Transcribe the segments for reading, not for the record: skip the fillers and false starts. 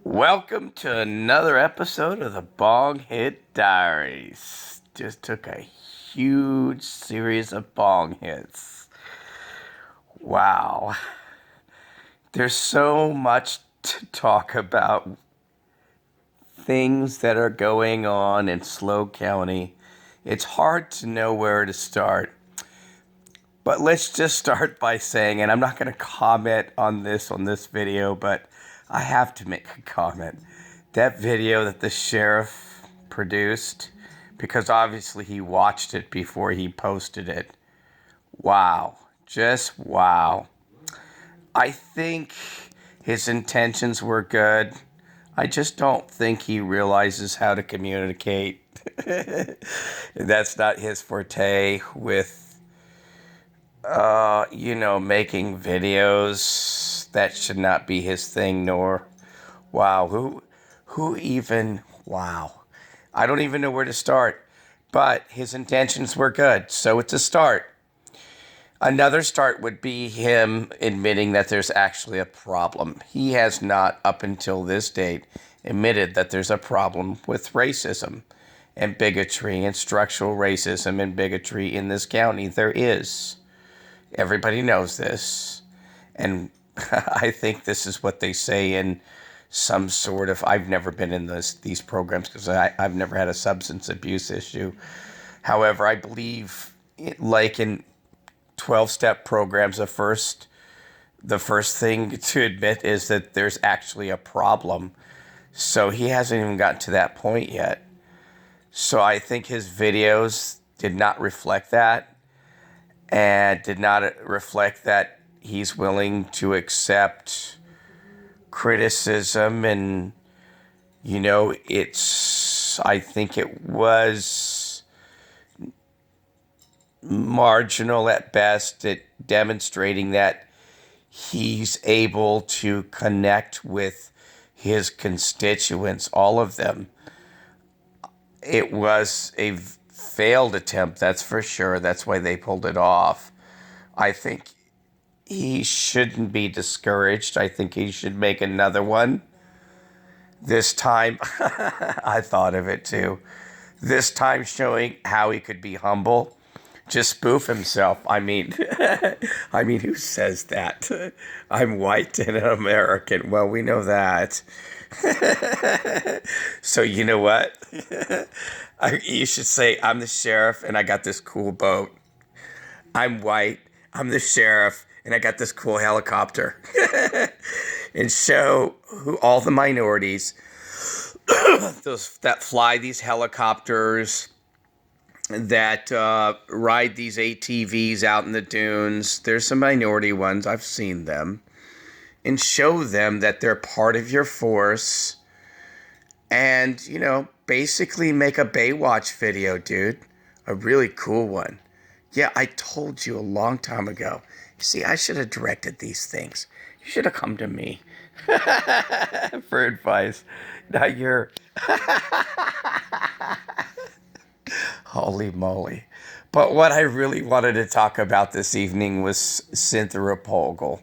Welcome to another episode of the Bong Hit Diaries. Just took a huge series of bong hits. Wow. There's so much to talk about. Things that are going on in Slow County. It's hard to know where to start. But let's just start by saying, and I'm not going to comment on this video, but I have to make a comment. That video that the sheriff produced, because obviously he watched it before he posted it. Wow. Just wow. I think his intentions were good. I just don't think he realizes how to communicate. That's not his forte with making videos. That should not be his thing, nor, wow, who even, wow. I don't even know where to start, but his intentions were good, so it's a start. Another start would be him admitting that there's actually a problem. He has not, up until this date, admitted that there's a problem with racism and bigotry and structural racism and bigotry in this county. There is. Everybody knows this. And I think this is what they say in some sort of, I've never been in these programs because I've never had a substance abuse issue. However, I believe, like in 12-step programs, the first thing to admit is that there's actually a problem. So he hasn't even gotten to that point yet. So I think his videos did not reflect that, and did not reflect that he's willing to accept criticism. And, I think it was marginal at best at demonstrating that he's able to connect with his constituents, all of them. It was a failed attempt, that's for sure. That's why they pulled it off. I think he shouldn't be discouraged. I think he should make another one. This time, I thought of it too. This time showing how he could be humble. Just spoof himself. I mean, who says that? I'm white and an American. Well, we know that. So you know what? You should say, I'm the sheriff and I got this cool boat. I'm white. I'm the sheriff and I got this cool helicopter. And show all the minorities those that fly these helicopters, that ride these ATVs out in the dunes. There's some minority ones. I've seen them. And show them that they're part of your force. And, basically make a Baywatch video, dude. A really cool one. Yeah, I told you a long time ago. You see, I should have directed these things. You should have come to me for advice. Not your... Holy moly. But what I really wanted to talk about this evening was Cynthia Pogel.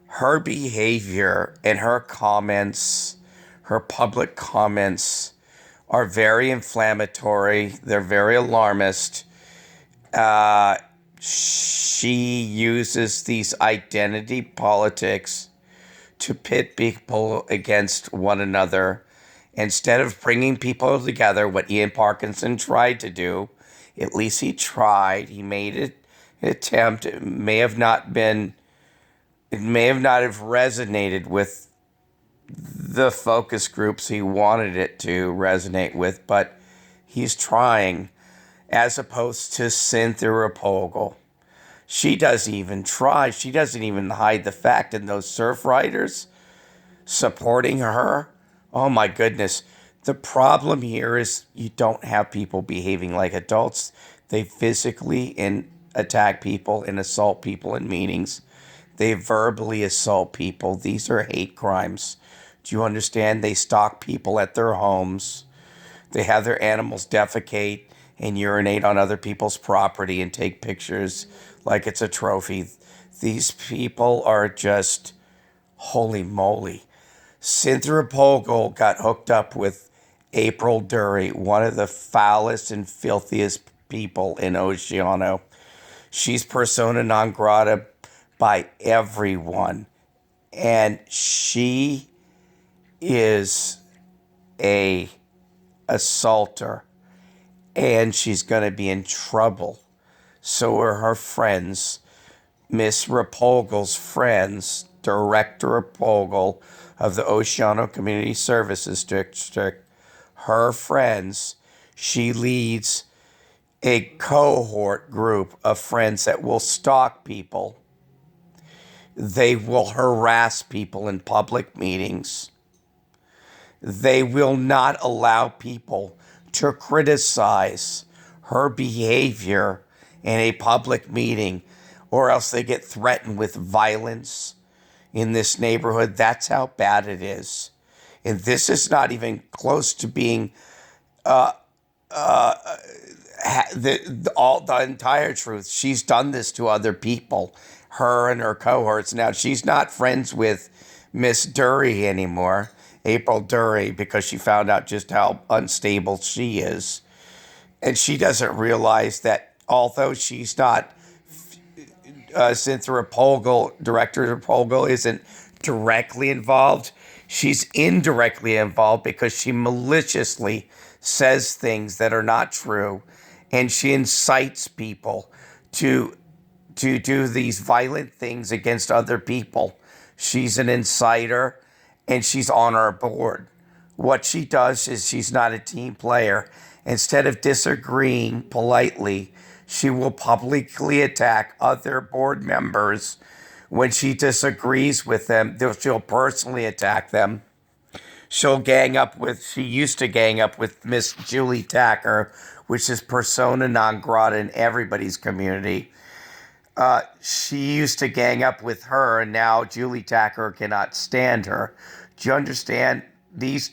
Her behavior and her comments, her public comments, are very inflammatory. They're very alarmist. She uses these identity politics to pit people against one another. Instead of bringing people together, what Ian Parkinson tried to do, at least he tried. He made an attempt. It may have not have resonated with the focus groups he wanted it to resonate with, but he's trying, as opposed to Cynthia Pogel. She doesn't even try. She doesn't even hide the fact, and those surf riders supporting her, oh my goodness. The problem here is you don't have people behaving like adults. They physically attack people and assault people in meetings. They verbally assault people. These are hate crimes. Do you understand? They stalk people at their homes. They have their animals defecate and urinate on other people's property and take pictures like it's a trophy. These people are just, holy moly. Cynthia Pogel got hooked up with April Dury, one of the foulest and filthiest people in Oceano. She's persona non grata by everyone. And she is a assaulter. And she's going to be in trouble. So are her friends. Miss Repogle's friends, Director Replogle of the Oceano Community Services District, her friends, she leads a cohort group of friends that will stalk people. They will harass people in public meetings. They will not allow people to criticize her behavior in a public meeting, or else they get threatened with violence in this neighborhood. That's how bad it is. And this is not even close to being the entire truth. She's done this to other people, her and her cohorts. Now, she's not friends with Miss Dury anymore, April Dury, because she found out just how unstable she is. And she doesn't realize that although she's not, Cynthia Pogel, Director Pogel, isn't directly involved, she's indirectly involved because she maliciously says things that are not true, and she incites people to do these violent things against other people. She's an inciter, and she's on our board. What she does is she's not a team player. Instead of disagreeing politely, she will publicly attack other board members. When she disagrees with them, she'll personally attack them. She used to gang up with Miss Julie Tacker, which is persona non grata in everybody's community. She used to gang up with her, and now Julie Tacker cannot stand her. Do you understand? These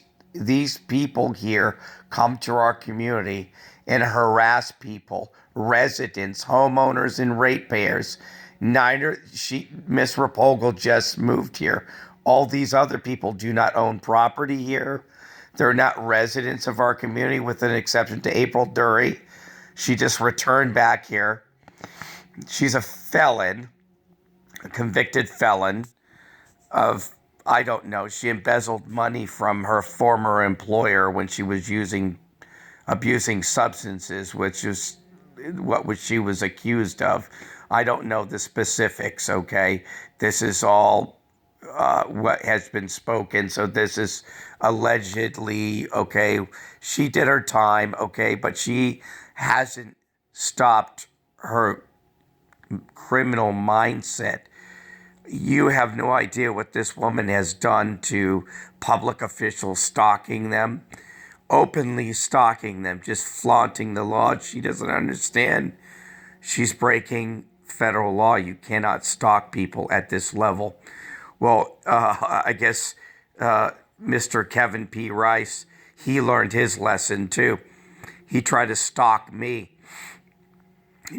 people here come to our community and harass people, residents, homeowners, and ratepayers. Miss Replogle just moved here. All these other people do not own property here. They're not residents of our community, with an exception to April Dury. She just returned back here. She's a felon, a convicted felon of, I don't know, she embezzled money from her former employer when she was abusing substances, which is what she was accused of. I don't know the specifics, okay? This is all what has been spoken. So this is allegedly, okay, she did her time, okay, but she hasn't stopped her criminal mindset. You have no idea what this woman has done to public officials, stalking them, openly stalking them, just flaunting the law. She doesn't understand. She's breaking federal law. You cannot stalk people at this level. Well, I guess Mr. Kevin P. Rice, he learned his lesson too. He tried to stalk me.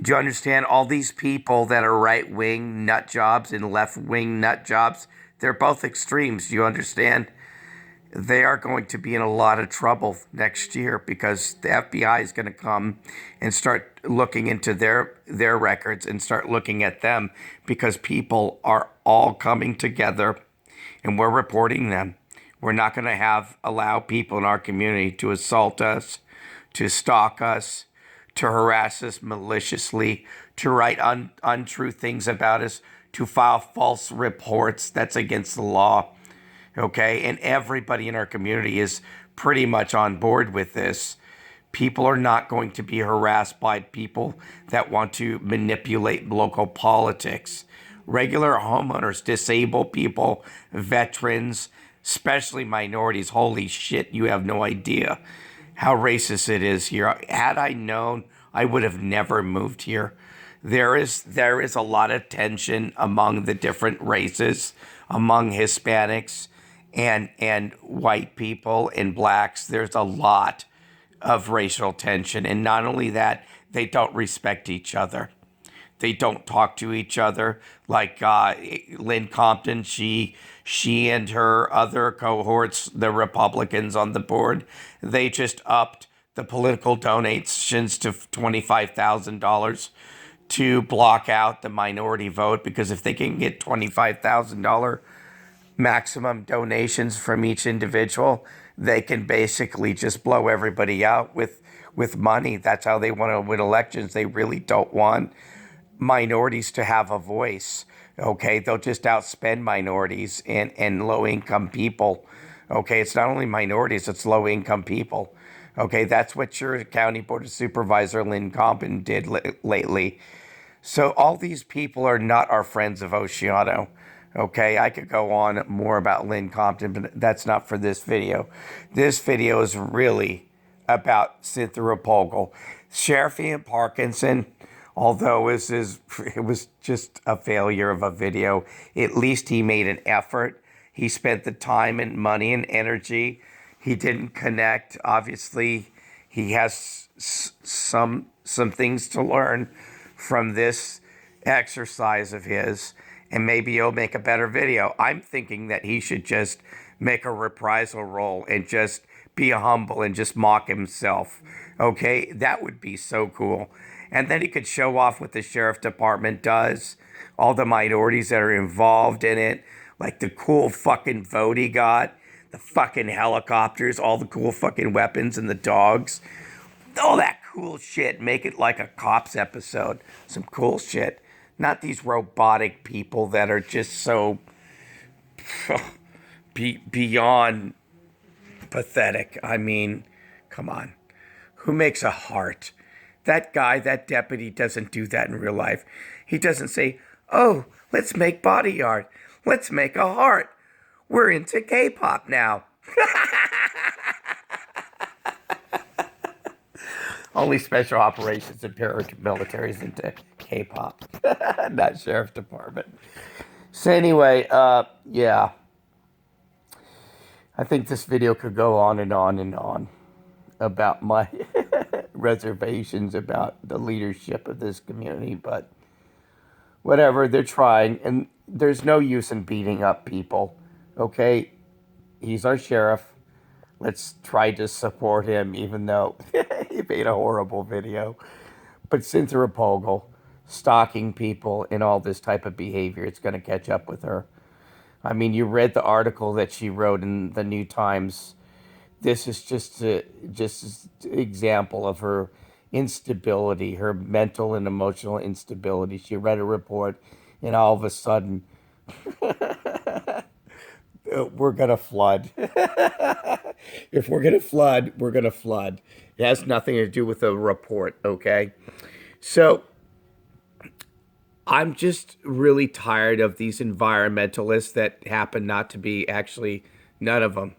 Do you understand? All these people that are right-wing nut jobs and left-wing nut jobs, they're both extremes. Do you understand? They are going to be in a lot of trouble next year because the FBI is going to come and start looking into their records and start looking at them, because people are all coming together and we're reporting them. We're not going to allow people in our community to assault us, to stalk us, to harass us maliciously, to write untrue things about us, to file false reports. That's against the law. Okay, and everybody in our community is pretty much on board with this. People are not going to be harassed by people that want to manipulate local politics. Regular homeowners, disabled people, veterans, especially minorities. Holy shit, you have no idea how racist it is here. Had I known, I would have never moved here. There is a lot of tension among the different races, among Hispanics and white people and blacks. There's a lot of racial tension. And not only that, they don't respect each other. They don't talk to each other. Like Lynn Compton, she and her other cohorts, the Republicans on the board, they just upped the political donations to $25,000 to block out the minority vote, because if they can get $25,000 maximum donations from each individual, they can basically just blow everybody out with money. That's how they want to win elections. They really don't want minorities to have a voice. Okay, they'll just outspend minorities and low income people. Okay, it's not only minorities, it's low income people. Okay, that's what your county board of supervisor Lynn Compton did lately. So all these people are not our friends of Oceano. Okay, I could go on more about Lynn Compton, but that's not for this video. This video is really about Cynthia Pogel. Sheriff Ian Parkinson, although it was just a failure of a video, at least he made an effort. He spent the time and money and energy. He didn't connect. Obviously, he has some things to learn from this exercise of his, and maybe he'll make a better video. I'm thinking that he should just make a reprisal roll and just be humble and just mock himself. Okay, that would be so cool. And then he could show off what the sheriff department does, all the minorities that are involved in it, like the cool fucking vote he got, the fucking helicopters, all the cool fucking weapons and the dogs, all that cool shit. Make it like a cops episode. Some cool shit. Not these robotic people that are just so beyond pathetic. I mean, come on. Who makes a heart? That guy, that deputy, doesn't do that in real life. He doesn't say, oh, let's make body art. Let's make a heart. We're into K-pop now. Only special operations and paramilitaries into K-pop, not sheriff department. So anyway, yeah. I think this video could go on and on and on about my reservations about the leadership of this community, but whatever, they're trying, and there's no use in beating up people, okay? He's our sheriff. Let's try to support him, even though he made a horrible video. But Cynthia Pogel, stalking people and all this type of behavior, it's going to catch up with her. I mean, you read the article that she wrote in the New Times. This is just an example of her instability, her mental and emotional instability. She read a report, and all of a sudden, we're going to flood. If we're going to flood, we're going to flood. It has nothing to do with the report, okay? So I'm just really tired of these environmentalists that happen not to be actually none of them,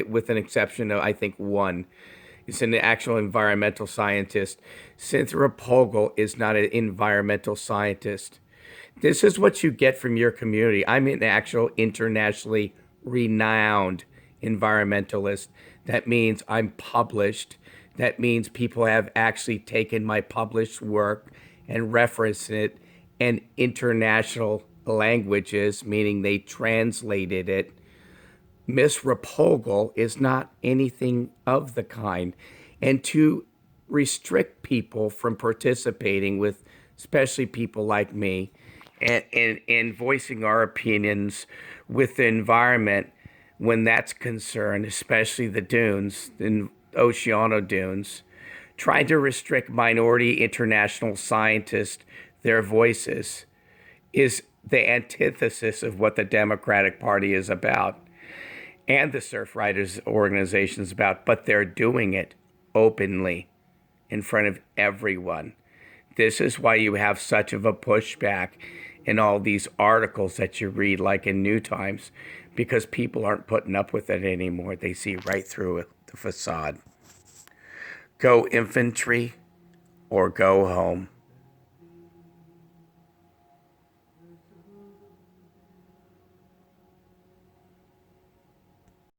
with an exception of, I think, one. It's an actual environmental scientist. Cynthia Pogel is not an environmental scientist. This is what you get from your community. I'm an actual internationally renowned environmentalist. That means I'm published. That means people have actually taken my published work and referenced it in international languages, meaning they translated it. Miss Replogle is not anything of the kind. And to restrict people from participating with, especially people like me, and voicing our opinions with the environment when that's concerned, especially the dunes, the Oceano dunes, trying to restrict minority international scientists, their voices, is the antithesis of what the Democratic Party is about and the surf riders organizations about, but they're doing it openly in front of everyone. This is why you have such of a pushback in all these articles that you read, like in New Times, because people aren't putting up with it anymore. They see right through it, the facade. Go infantry or go home.